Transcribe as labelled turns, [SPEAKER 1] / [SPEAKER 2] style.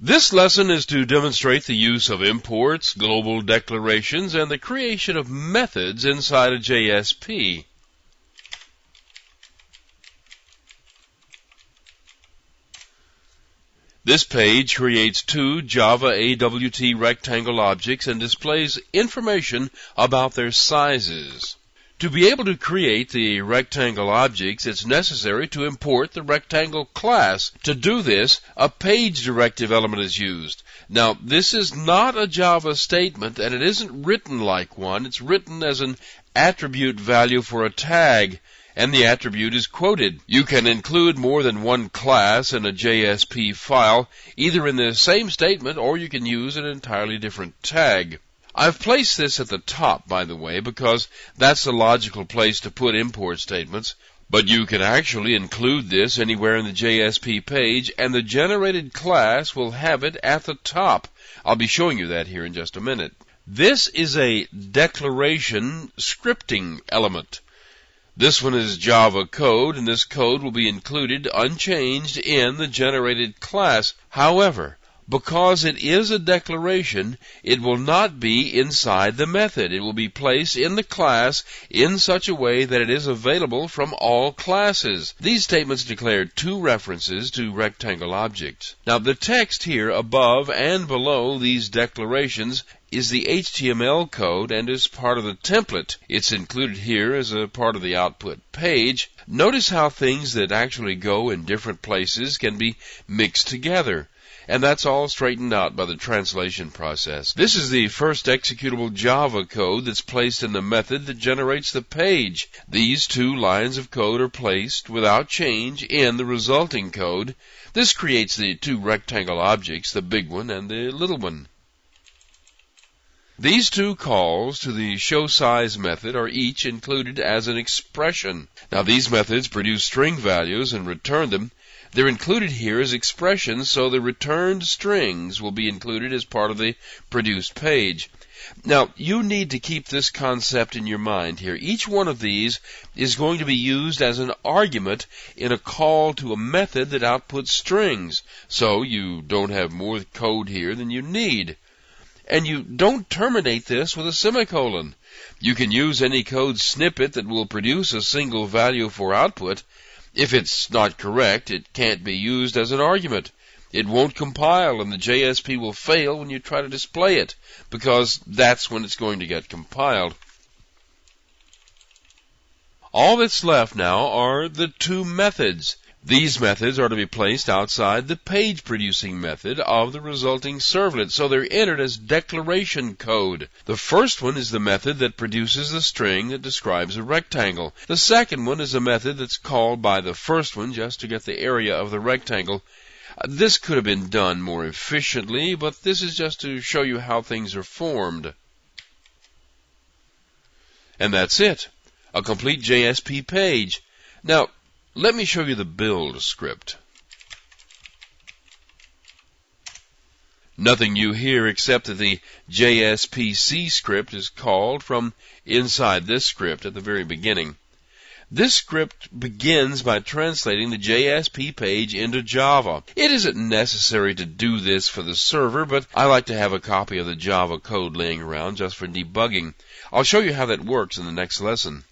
[SPEAKER 1] This lesson is to demonstrate the use of imports, global declarations, and the creation of methods inside a JSP. This page creates two Java AWT rectangle objects and displays information about their sizes. To be able to create the rectangle objects, it's necessary to import the rectangle class. To do this, a page directive element is used. Now, this is not a Java statement, and it isn't written like one. It's written as an attribute value for a tag, and the attribute is quoted. You can include more than one class in a JSP file, either in the same statement or you can use an entirely different tag. I've placed this at the top, by the way, because that's the logical place to put import statements, but you can actually include this anywhere in the JSP page, and the generated class will have it at the top. I'll be showing you that here in just a minute. This is a declaration scripting element. This one is Java code, and this code will be included unchanged in the generated class. However, because it is a declaration, it will not be inside the method. It will be placed in the class in such a way that it is available from all classes. These statements declare two references to rectangle objects. Now, the text here above and below these declarations is the HTML code and is part of the template. It's included here as a part of the output page. Notice how things that actually go in different places can be mixed together. And that's all straightened out by the translation process. This is the first executable Java code that's placed in the method that generates the page. These two lines of code are placed without change in the resulting code. This creates the two rectangle objects, the big one and the little one. These two calls to the showSize method are each included as an expression. Now, these methods produce string values and return them. They're included here as expressions, so the returned strings will be included as part of the produced page. Now, you need to keep this concept in your mind here. Each one of these is going to be used as an argument in a call to a method that outputs strings, so you don't have more code here than you need. And you don't terminate this with a semicolon. You can use any code snippet that will produce a single value for output. If it's not correct, it can't be used as an argument. It won't compile, and the JSP will fail when you try to display it, because that's when it's going to get compiled. All that's left now are the two methods. These methods are to be placed outside the page-producing method of the resulting servlet, so they're entered as declaration code. The first one is the method that produces the string that describes a rectangle. The second one is a method that's called by the first one just to get the area of the rectangle. This could have been done more efficiently, but this is just to show you how things are formed. And that's it, a complete JSP page. Now, let me show you the build script. Nothing new here except that the JSPC script is called from inside this script at the very beginning. This script begins by translating the JSP page into Java. It isn't necessary to do this for the server, but I like to have a copy of the Java code laying around just for debugging. I'll show you how that works in the next lesson.